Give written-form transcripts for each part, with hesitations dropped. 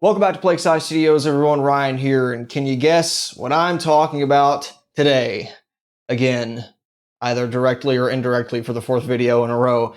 Welcome back to Plague Scythe Studios, everyone. Ryan here, and can you guess what I'm talking about today? Again, either directly or indirectly for the fourth video in a row.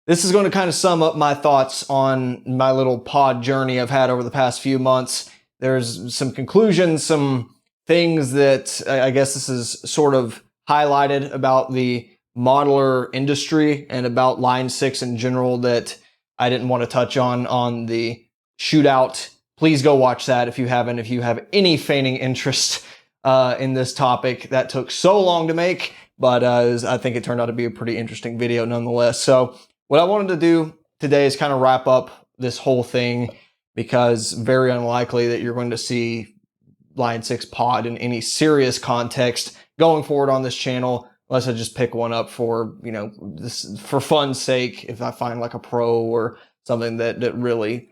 This is going to kind of sum up my thoughts on my little pod journey I've had over the past few months. There's some conclusions, some things that I guess this is sort of highlighted about the modeler industry and about Line 6 in general that I didn't want to touch on the shootout. Please go watch that if you haven't, if you have any feigning interest in this topic. That took so long to make, but I think it turned out to be a pretty interesting video nonetheless. So what I wanted to do today is kind of wrap up this whole thing, because very unlikely that you're going to see Line 6 pod in any serious context going forward on this channel, unless I just pick one up for, you know, this for fun's sake. If I find like a pro or something that really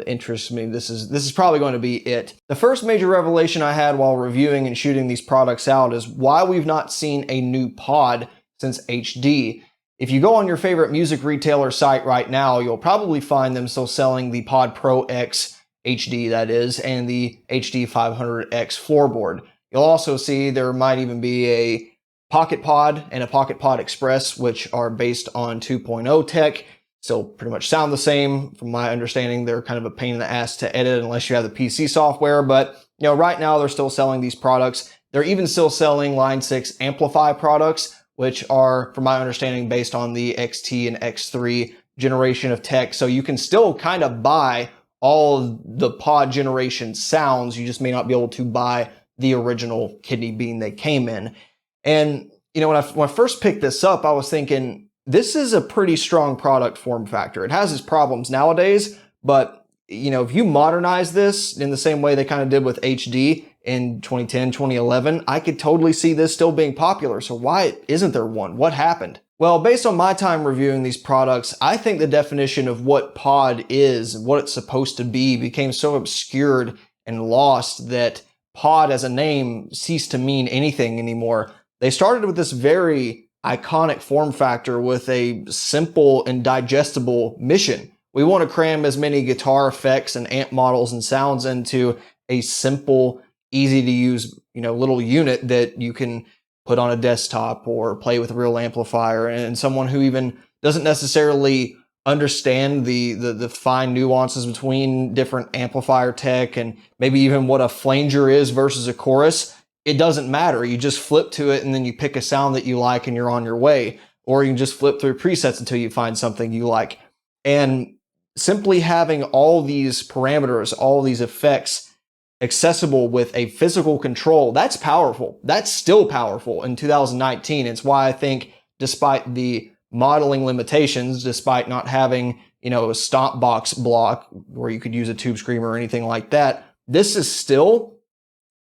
interests me, this is probably going to be it. The first major revelation I had while reviewing and shooting these products out is why we've not seen a new pod since HD. If you go on your favorite music retailer site right now, you'll probably find them still selling the Pod Pro X HD, that is, and the HD 500X floorboard. You'll also see there might even be a Pocket Pod and a Pocket Pod Express, which are based on 2.0 tech. Still pretty much sound the same. From my understanding, they're kind of a pain in the ass to edit unless you have the PC software. But, you know, right now they're still selling these products. They're even still selling Line 6 Amplify products, which are, from my understanding, based on the XT and X3 generation of tech. So you can still kind of buy all the pod generation sounds. You just may not be able to buy the original kidney bean they came in. And, you know, when I first picked this up, I was thinking, this is a pretty strong product form factor. It has its problems nowadays, but, you know, if you modernize this in the same way they kind of did with HD in 2010, 2011, I could totally see this still being popular. So why isn't there one? What happened? Well, based on my time reviewing these products, I think the definition of what pod is, what it's supposed to be, became so obscured and lost that pod as a name ceased to mean anything anymore. They started with this very iconic form factor with a simple and digestible mission. We want to cram as many guitar effects and amp models and sounds into a simple, easy to use, you know, little unit that you can put on a desktop or play with a real amplifier. And someone who even doesn't necessarily understand the fine nuances between different amplifier tech and maybe even what a flanger is versus a chorus, it doesn't matter. You just flip to it and then you pick a sound that you like and you're on your way. Or you can just flip through presets until you find something you like. And simply having all these parameters, all these effects accessible with a physical control, that's powerful. That's still powerful in 2019. It's why I think, despite the modeling limitations, despite not having, you know, a stomp box block where you could use a tube screamer or anything like that, this is still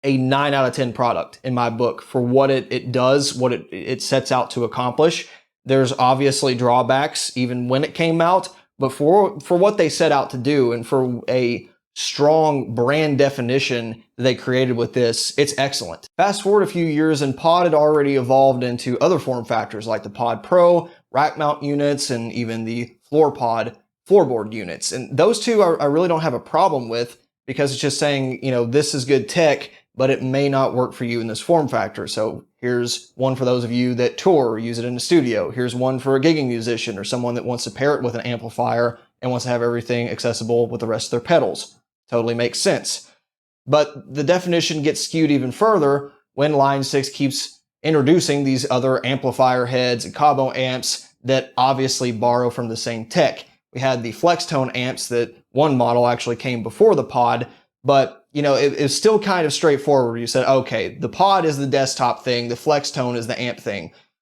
a 9 out of 10 product in my book for what it does, what it sets out to accomplish. There's obviously drawbacks even when it came out, but for what they set out to do and for a strong brand definition that they created with this, it's excellent. Fast forward a few years and pod had already evolved into other form factors like the Pod Pro, rack mount units, and even the floorboard units. And those two I really don't have a problem with, because it's just saying, you know, this is good tech, but it may not work for you in this form factor. So here's one for those of you that tour or use it in the studio. Here's one for a gigging musician or someone that wants to pair it with an amplifier and wants to have everything accessible with the rest of their pedals. Totally makes sense. But the definition gets skewed even further when Line 6 keeps introducing these other amplifier heads and combo amps that obviously borrow from the same tech. We had the FlexTone amps that one model actually came before the pod, but you know, it's still kind of straightforward. You said, okay, the pod is the desktop thing, the FlexTone is the amp thing.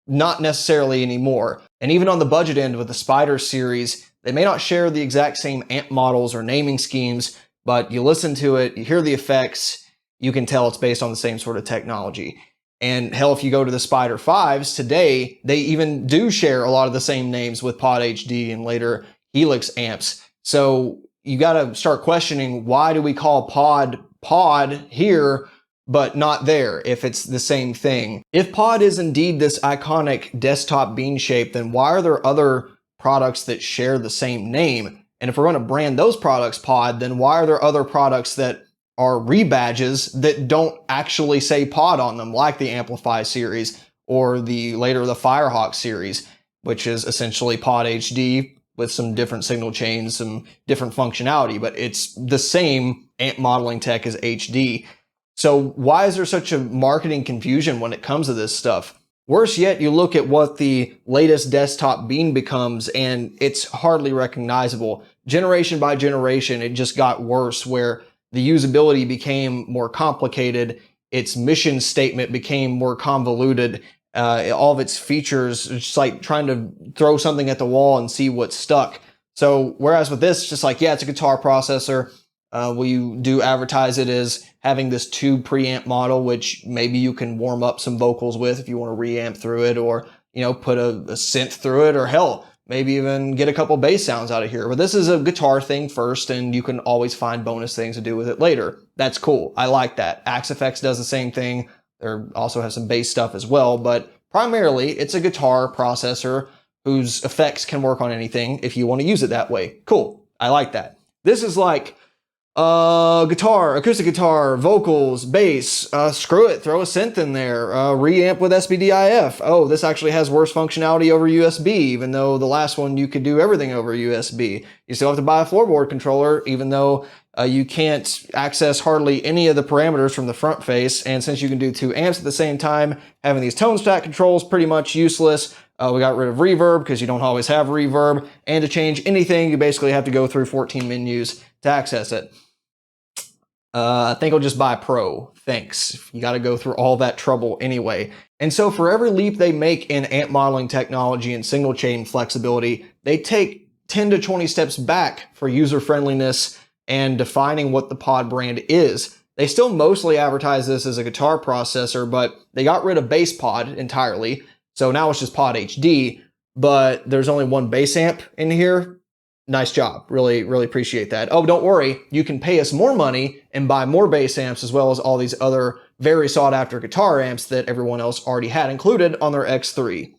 Not necessarily anymore. And even on the budget end with the Spider series, they may not share the exact same amp models or naming schemes, but you listen to it, you hear the effects, you can tell it's based on the same sort of technology. And hell, if you go to the Spider 5s today, they even do share a lot of the same names with Pod HD and later Helix amps. So you got to start questioning, why do we call pod here but not there if it's the same thing? If pod is indeed this iconic desktop bean shape, then why are there other products that share the same name? And if we're going to brand those products pod, then why are there other products that are rebadges that don't actually say pod on them, like the Amplify series or the later the Firehawk series, which is essentially pod HD with some different signal chains, some different functionality, but it's the same amp modeling tech as HD. So why is there such a marketing confusion when it comes to this stuff? Worse yet, you look at what the latest desktop bean becomes, and it's hardly recognizable. Generation by generation, it just got worse, where the usability became more complicated, its mission statement became more convoluted, all of its features, just like trying to throw something at the wall and see what stuck. So whereas with this, just like, yeah, it's a guitar processor. We do advertise it as having this tube preamp model, which maybe you can warm up some vocals with if you want to reamp through it, or, you know, put a synth through it, or hell, maybe even get a couple bass sounds out of here. But this is a guitar thing first, and you can always find bonus things to do with it later. That's cool. I like that. Axe FX does the same thing. There also has some bass stuff as well, but primarily it's a guitar processor whose effects can work on anything if you want to use it that way. Cool. I like that. This is like guitar, acoustic guitar, vocals, bass, screw it, throw a synth in there, reamp with SBDIF. Oh, this actually has worse functionality over USB, even though the last one you could do everything over USB. You still have to buy a floorboard controller, even though you can't access hardly any of the parameters from the front face, and since you can do 2 amps at the same time, having these tone stack controls pretty much useless. We got rid of reverb because you don't always have reverb, and to change anything, you basically have to go through 14 menus to access it. I think I'll just buy Pro. Thanks. You got to go through all that trouble anyway. And so for every leap they make in amp modeling technology and single chain flexibility, they take 10 to 20 steps back for user friendliness and defining what the pod brand is. They still mostly advertise this as a guitar processor, but they got rid of bass pod entirely. So now it's just pod HD, but there's only one bass amp in here. Nice job. Really, really appreciate that. Oh, don't worry. You can pay us more money and buy more bass amps, as well as all these other very sought after guitar amps that everyone else already had included on their X3.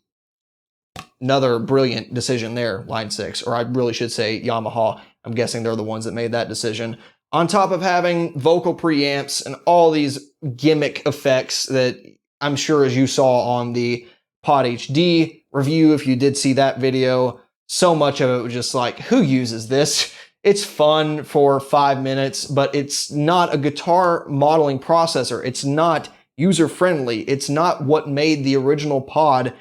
Another brilliant decision there, Line 6, or I really should say Yamaha. I'm guessing they're the ones that made that decision. On top of having vocal preamps and all these gimmick effects that I'm sure, as you saw on the Pod HD review, if you did see that video, so much of it was just like, who uses this? It's fun for 5 minutes, but it's not a guitar modeling processor. It's not user-friendly. It's not what made the original pod,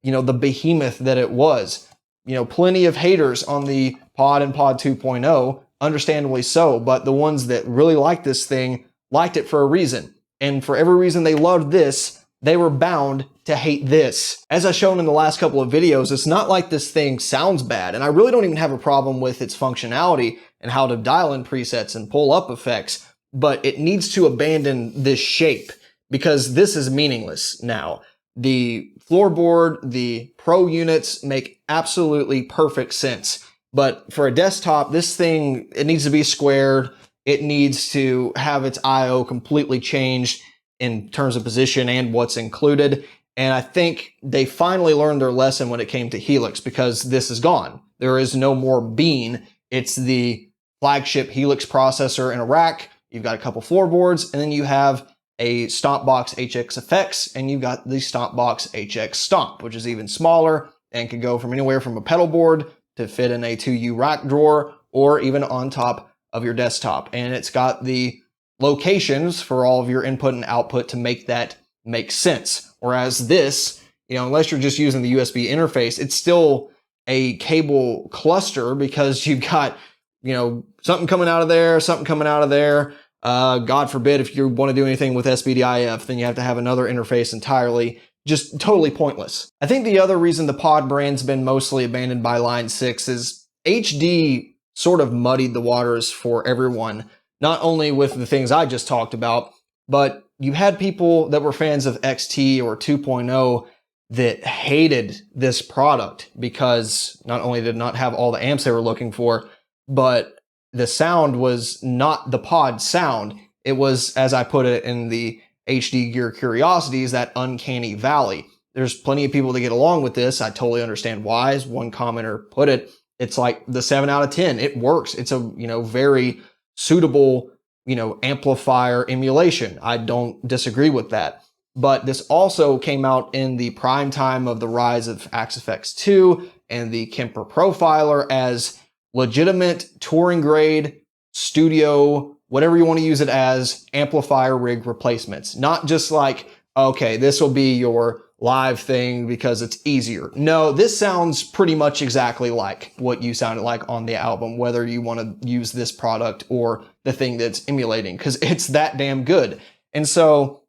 you know, the behemoth that it was. You know, plenty of haters on the pod and pod 2.0, understandably so, but the ones that really liked this thing liked it for a reason. And for every reason they loved this, they were bound to hate this. As I've shown in the last couple of videos, it's not like this thing sounds bad, and I really don't even have a problem with its functionality and how to dial in presets and pull up effects, but it needs to abandon this shape because this is meaningless now. The floorboard, the Pro units make absolutely perfect sense, but for a desktop, this thing, it needs to be squared. It needs to have its I/O completely changed in terms of position and what's included. And I think they finally learned their lesson when it came to Helix, because this is gone. There is no more bean. It's the flagship Helix processor in a rack. You've got a couple floorboards, and then you have a Stompbox HX Effects, and you've got the Stompbox HX Stomp, which is even smaller and can go from anywhere from a pedal board to fit in a 2U rack drawer or even on top of your desktop. And it's got the locations for all of your input and output to make that make sense. Whereas this, you know, unless you're just using the USB interface, it's still a cable cluster because you've got, you know, something coming out of there, something coming out of there. God forbid if you want to do anything with SBDIF, then you have to have another interface entirely. Just totally pointless. I think the other reason the pod brand's been mostly abandoned by Line 6 is HD sort of muddied the waters for everyone, not only with the things I just talked about, but you had people that were fans of XT or 2.0 that hated this product because not only did it not have all the amps they were looking for, but the sound was not the pod sound. It was, as I put it in the HD Gear Curiosities, that uncanny valley. There's plenty of people that get along with this. I totally understand why, as one commenter put it. it's like the 7 out of 10. It works. It's a, very suitable, amplifier emulation. I don't disagree with that. But this also came out in the prime time of the rise of Axe-FX 2 and the Kemper Profiler as legitimate touring grade, studio, whatever you want to use it as, amplifier rig replacements. Not just like, okay, this will be your live thing because it's easier. No, this sounds pretty much exactly like what you sounded like on the album, whether you want to use this product or the thing that's emulating, because it's that damn good. And so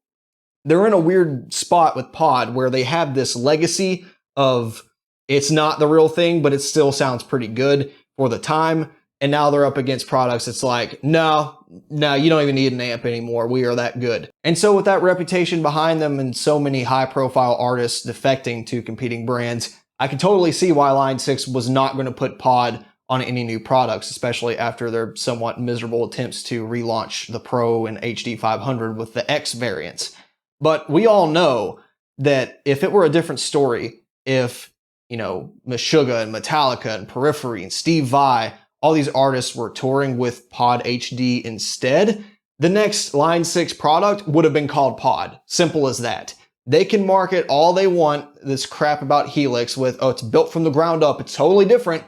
they're in a weird spot with Pod where they have this legacy of it's not the real thing, but it still sounds pretty good for the time. And now they're up against products. It's like, no, you don't even need an amp anymore. We are that good. And so with that reputation behind them and so many high profile artists defecting to competing brands, I can totally see why Line 6 was not going to put Pod on any new products, especially after their somewhat miserable attempts to relaunch the Pro and HD 500 with the X variants. But we all know that if it were a different story, if, Meshuggah and Metallica and Periphery and Steve Vai, all these artists were touring with Pod HD instead, the next Line 6 product would have been called Pod. Simple as that. They can market all they want, this crap about Helix with, oh, it's built from the ground up, it's totally different.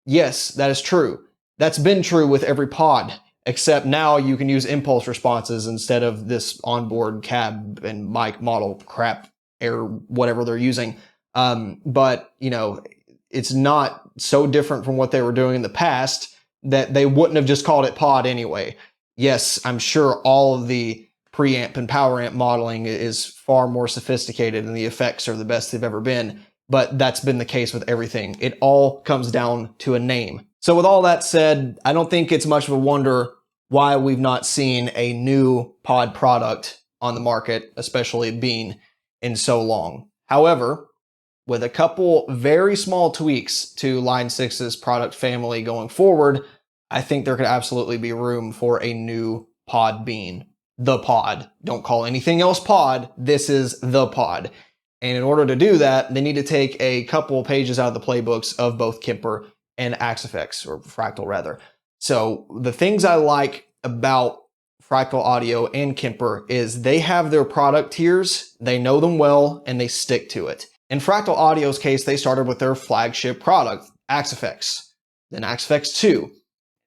Yes, that is true. That's been true with every pod, except now you can use impulse responses instead of this onboard cab and mic model crap or whatever they're using. But, it's not so different from what they were doing in the past that they wouldn't have just called it Pod anyway. Yes, I'm sure all of the preamp and power amp modeling is far more sophisticated and the effects are the best they've ever been, but that's been the case with everything. It all comes down to a name. So with all that said, I don't think it's much of a wonder why we've not seen a new Pod product on the market, especially Bean, in so long. However, with a couple very small tweaks to Line 6's product family going forward, I think there could absolutely be room for a new Pod Bean. The Pod. Don't call anything else Pod. This is the Pod. And in order to do that, they need to take a couple pages out of the playbooks of both Kemper and Axe-FX, or Fractal rather. So the things I like about Fractal Audio and Kemper is they have their product tiers, they know them well, and they stick to it. In Fractal Audio's case, they started with their flagship product, Axe-FX, then Axe-FX 2,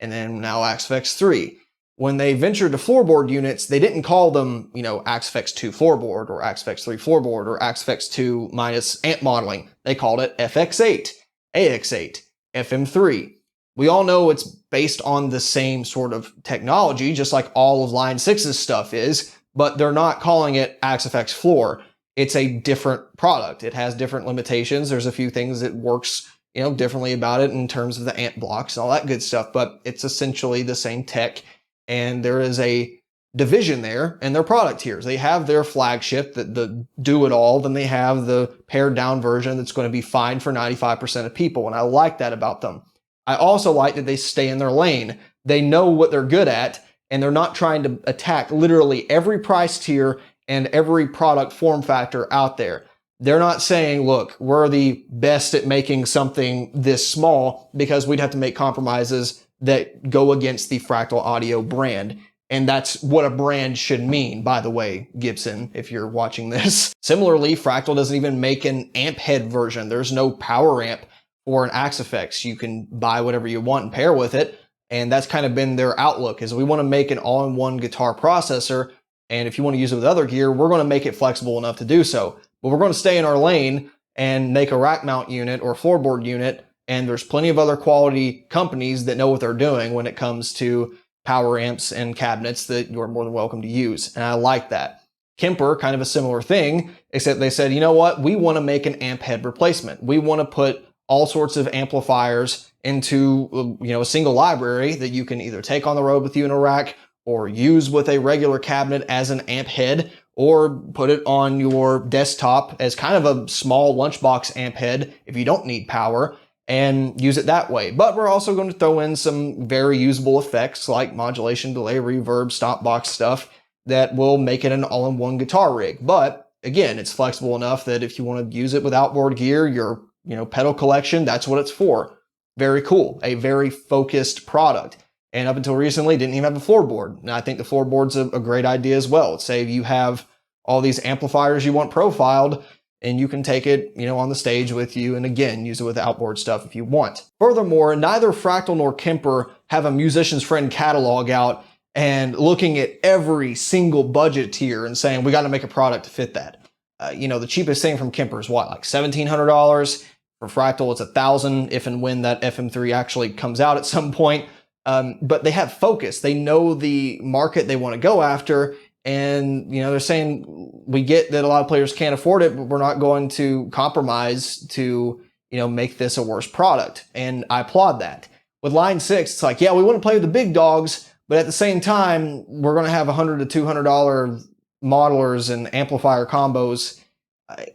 and then now Axe-FX 3. When they ventured to floorboard units, they didn't call them, Axe-FX 2 floorboard or Axe-FX 3 floorboard or Axe-FX 2 minus amp modeling. They called it FX8, AX8, FM3. We all know it's based on the same sort of technology, just like all of Line 6's stuff is, but they're not calling it Axe-FX Floor. It's a different product. It has different limitations. There's a few things that works, differently about it in terms of the amp blocks and all that good stuff, but it's essentially the same tech, and there is a division there in their product tiers. They have their flagship, the do-it-all, then they have the pared-down version that's going to be fine for 95% of people, and I like that about them. I also like that they stay in their lane. They know what they're good at, and they're not trying to attack literally every price tier and every product form factor out there. They're not saying, look, we're the best at making something this small, because we'd have to make compromises that go against the Fractal Audio brand. And that's what a brand should mean, by the way, Gibson, if you're watching this. Similarly, Fractal doesn't even make an amp head version. There's no power amp for an Axe-FX. You can buy whatever you want and pair with it. And that's kind of been their outlook, is we want to make an all-in-one guitar processor. And if you want to use it with other gear, we're going to make it flexible enough to do so. But we're going to stay in our lane and make a rack mount unit or floorboard unit. And there's plenty of other quality companies that know what they're doing when it comes to power amps and cabinets that you're more than welcome to use. And I like that. Kemper, kind of a similar thing, except they said, you know what? We want to make an amp head replacement. We want to put all sorts of amplifiers into, a single library that you can either take on the road with you in a rack or use with a regular cabinet as an amp head, or put it on your desktop as kind of a small lunchbox amp head if you don't need power, and use it that way. But we're also going to throw in some very usable effects like modulation, delay, reverb, stop box stuff that will make it an all-in-one guitar rig. But again, it's flexible enough that if you want to use it with outboard gear, your pedal collection, that's what it's for. very cool, a very focused product. And up until recently, didn't even have a floorboard. And I think the floorboard's a great idea as well. Say you have all these amplifiers you want profiled, and you can take it, on the stage with you, and again, use it with outboard stuff if you want. Furthermore, neither Fractal nor Kemper have a musician's friend catalog out and looking at every single budget tier and saying, we got to make a product to fit that. The cheapest thing from Kemper is what, like $1,700? For Fractal, it's $1,000 if and when that FM3 actually comes out at some point. But they have focus. They know the market they want to go after. And, they're saying, we get that a lot of players can't afford it, but we're not going to compromise to, make this a worse product. And I applaud that. With Line 6, it's like, yeah, we want to play with the big dogs, but at the same time, we're going to have $100 to $200 modelers and amplifier combos.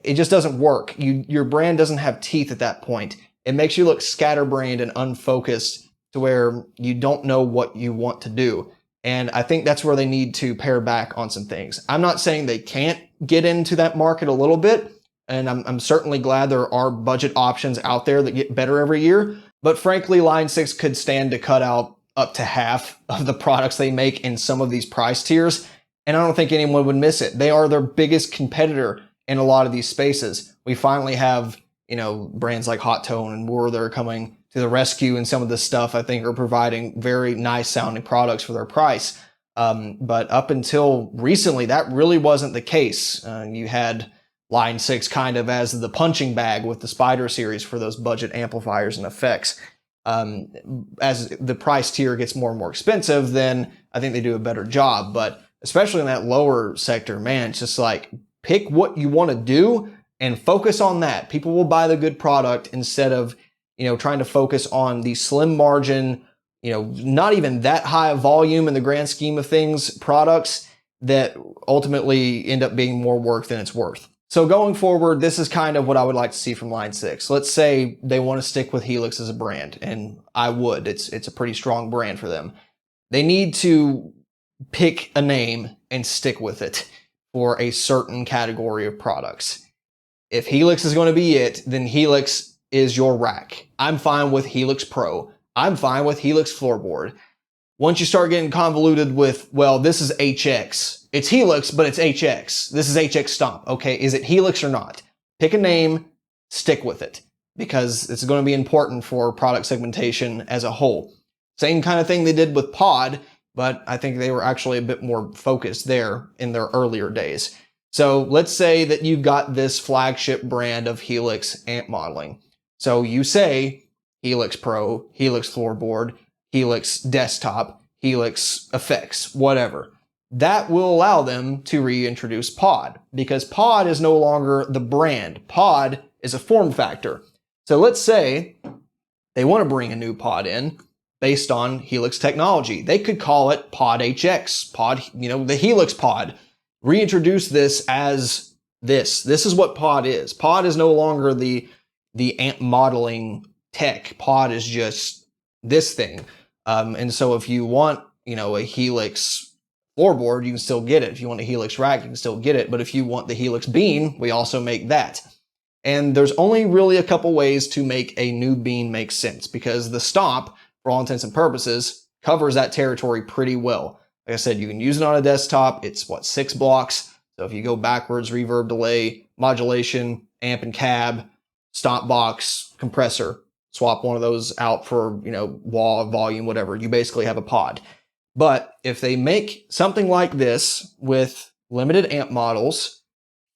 It just doesn't work. Your brand doesn't have teeth at that point. It makes you look scatterbrained and unfocused to where you don't know what you want to do. And I think that's where they need to pare back on some things. I'm not saying they can't get into that market a little bit, and I'm certainly glad there are budget options out there that get better every year. But frankly, Line 6 could stand to cut out up to half of the products they make in some of these price tiers. And I don't think anyone would miss it. They are their biggest competitor in a lot of these spaces. We finally have, brands like Hot Tone and Moore that are coming to the rescue, and some of this stuff I think are providing very nice sounding products for their price. But up until recently, that really wasn't the case. You had Line 6 kind of as the punching bag with the Spider series for those budget amplifiers and effects. As the price tier gets more and more expensive, then I think they do a better job. But especially in that lower sector, man, it's just like, pick what you want to do and focus on that. People will buy the good product instead of, trying to focus on the slim margin, not even that high of volume in the grand scheme of things, products that ultimately end up being more work than it's worth. So going forward, this is kind of what I would like to see from Line 6. Let's say they want to stick with Helix as a brand, and I would. It's a pretty strong brand for them. They need to pick a name and stick with it for a certain category of products. If Helix is going to be it, then Helix is your rack. I'm fine with Helix Pro. I'm fine with Helix floorboard. Once you start getting convoluted with, well, this is HX. It's Helix, but it's HX. This is HX Stomp. Okay, is it Helix or not? Pick a name, stick with it, because it's going to be important for product segmentation as a whole. Same kind of thing they did with Pod, but I think they were actually a bit more focused there in their earlier days. So let's say that you've got this flagship brand of Helix amp modeling. So you say Helix Pro, Helix floorboard, Helix desktop, Helix effects, whatever. That will allow them to reintroduce Pod, because Pod is no longer the brand. Pod is a form factor. So let's say they want to bring a new pod in based on Helix technology. They could call it Pod HX, Pod, the Helix Pod. Reintroduce this as this. This is what Pod is. Pod is no longer the amp modeling tech. Pod is just this thing. And so if you want, a Helix floorboard, you can still get it. If you want a Helix rack, you can still get it. But if you want the Helix bean, we also make that. And there's only really a couple ways to make a new bean make sense, because the Stomp, for all intents and purposes, covers that territory pretty well. Like I said, you can use it on a desktop. It's 6 blocks. So if you go backwards, reverb, delay, modulation, amp and cab, Stomp box, compressor, swap one of those out for, wall, volume, whatever. You basically have a pod. But if they make something like this with limited amp models,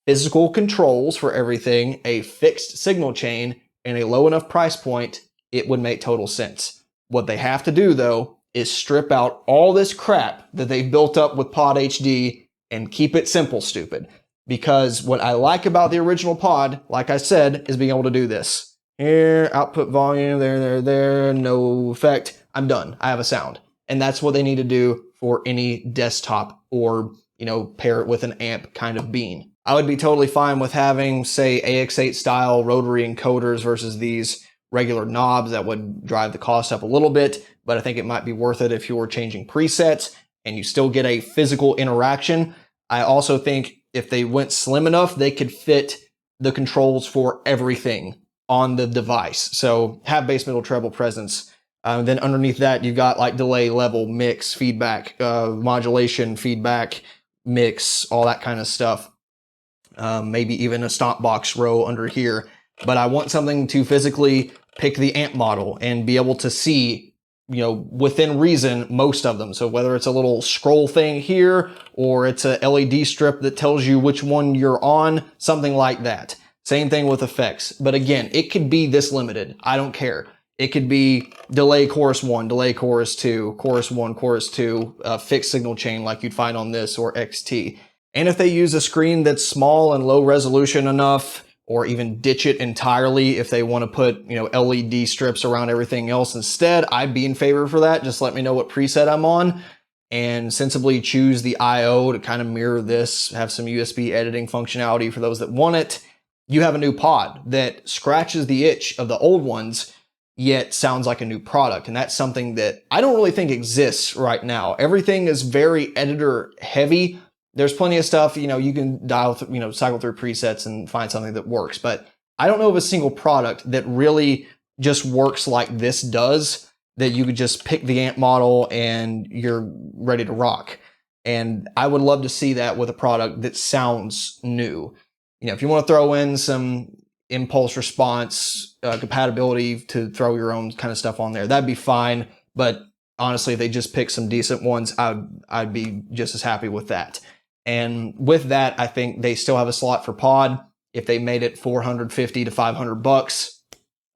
physical controls for everything, a fixed signal chain, and a low enough price point, it would make total sense. What they have to do, though, is strip out all this crap that they've built up with Pod HD and keep it simple, stupid. Because what I like about the original Pod, like I said, is being able to do this. Here, output volume, there, no effect. I'm done. I have a sound. And that's what they need to do for any desktop or, pair it with an amp kind of bean. I would be totally fine with having, say, AX8 style rotary encoders versus these regular knobs. That would drive the cost up a little bit, but I think it might be worth it if you're changing presets and you still get a physical interaction. I also think if they went slim enough, they could fit the controls for everything on the device. So have bass, middle, treble presence. Then underneath that, you've got like delay, level, mix, feedback, modulation, feedback, mix, all that kind of stuff. Maybe even a stomp box row under here. But I want something to physically pick the amp model and be able to see, you know, within reason, most of them. So whether it's a little scroll thing here, or it's a LED strip that tells you which one you're on, something like that. Same thing with effects. But again, it could be this limited. I don't care. It could be delay chorus 1, delay chorus 2, chorus 1, chorus 2, fixed signal chain like you'd find on this or XT. And if they use a screen that's small and low resolution enough, or even ditch it entirely if they want to put, you know, LED strips around everything else instead, I'd be in favor for that. Just let me know what preset I'm on and sensibly choose the I/O to kind of mirror this, have some USB editing functionality for those that want it. You have a new pod that scratches the itch of the old ones, yet sounds like a new product. And that's something that I don't really think exists right now. Everything is very editor heavy. There's plenty of stuff, you know, you can dial, you know, cycle through presets and find something that works. But I don't know of a single product that really just works like this does, that you could just pick the amp model and you're ready to rock. And I would love to see that with a product that sounds new. You know, if you want to throw in some impulse response compatibility to throw your own kind of stuff on there, that'd be fine. But honestly, if they just pick some decent ones, I'd be just as happy with that. And with that, I think they still have a slot for pod. If they made it $450 to $500,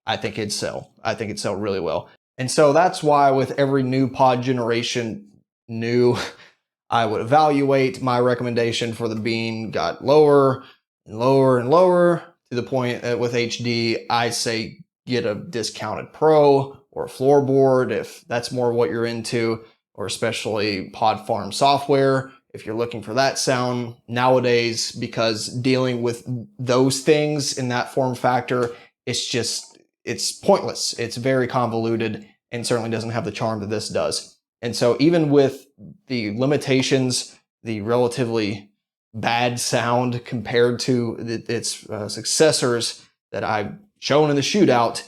I think it'd sell. I think it'd sell really well. And so that's why with every new pod generation, I would evaluate. My recommendation for the Bean got lower and lower and lower to the point that with HD, I say get a discounted Pro or a floorboard if that's more what you're into, or especially pod farm software if you're looking for that sound nowadays, because dealing with those things in that form factor, it's pointless. It's very convoluted and certainly doesn't have the charm that this does. And so even with the limitations, the relatively bad sound compared to its successors that I've shown in the shootout,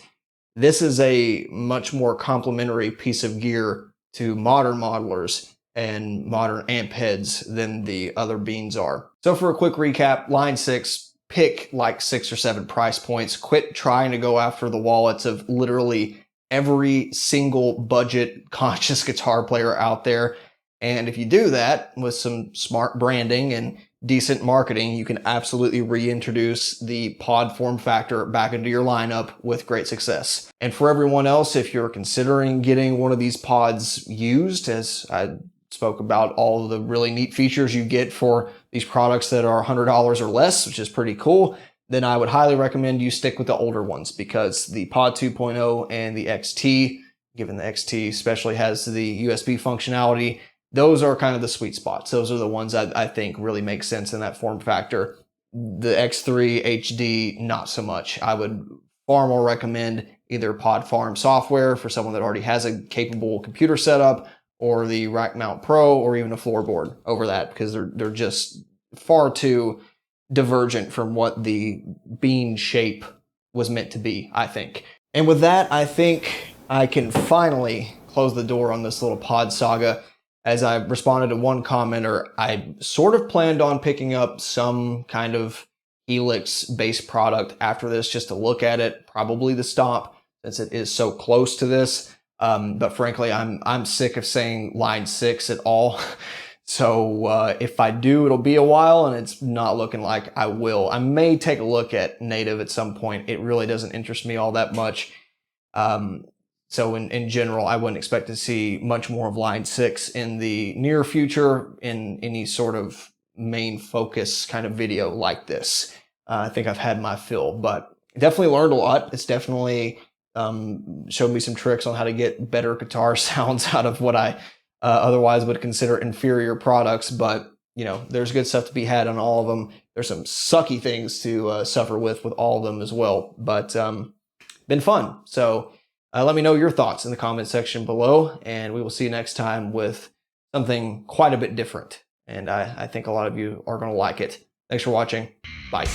this is a much more complementary piece of gear to modern modelers and modern amp heads than the other Beans are. So for a quick recap, line 6, pick like 6 or 7 price points. Quit trying to go after the wallets of literally every single budget conscious guitar player out there. And if you do that with some smart branding and decent marketing, you can absolutely reintroduce the pod form factor back into your lineup with great success. And for everyone else, if you're considering getting one of these pods used, as I spoke about all of the really neat features you get for these products that are $100 or less, which is pretty cool, then I would highly recommend you stick with the older ones, because the Pod 2.0 and the XT, given the XT especially has the USB functionality, those are kind of the sweet spots. Those are the ones I think really make sense in that form factor. The X3 HD, not so much. I would far more recommend either Pod Farm software for someone that already has a capable computer setup, or the Rack Mount Pro, or even a floorboard over that, because they're just far too divergent from what the Bean shape was meant to be, I think. And with that, I think I can finally close the door on this little pod saga. As I responded to one commenter, I sort of planned on picking up some kind of Helix based product after this, just to look at it, probably the Stomp, since it is so close to this. But frankly, I'm sick of saying line 6 at all. So if I do, it'll be a while, and it's not looking like I will. I may take a look at Native at some point. It really doesn't interest me all that much. So in general, I wouldn't expect to see much more of line 6 in the near future in any sort of main focus kind of video like this. I think I've had my fill, but definitely learned a lot. It's definitely showed me some tricks on how to get better guitar sounds out of what I otherwise would consider inferior products. But, you know, there's good stuff to be had on all of them. There's some sucky things to suffer with all of them as well. But been fun. So let me know your thoughts in the comment section below, and we will see you next time with something quite a bit different. And I think a lot of you are going to like it. Thanks for watching. Bye.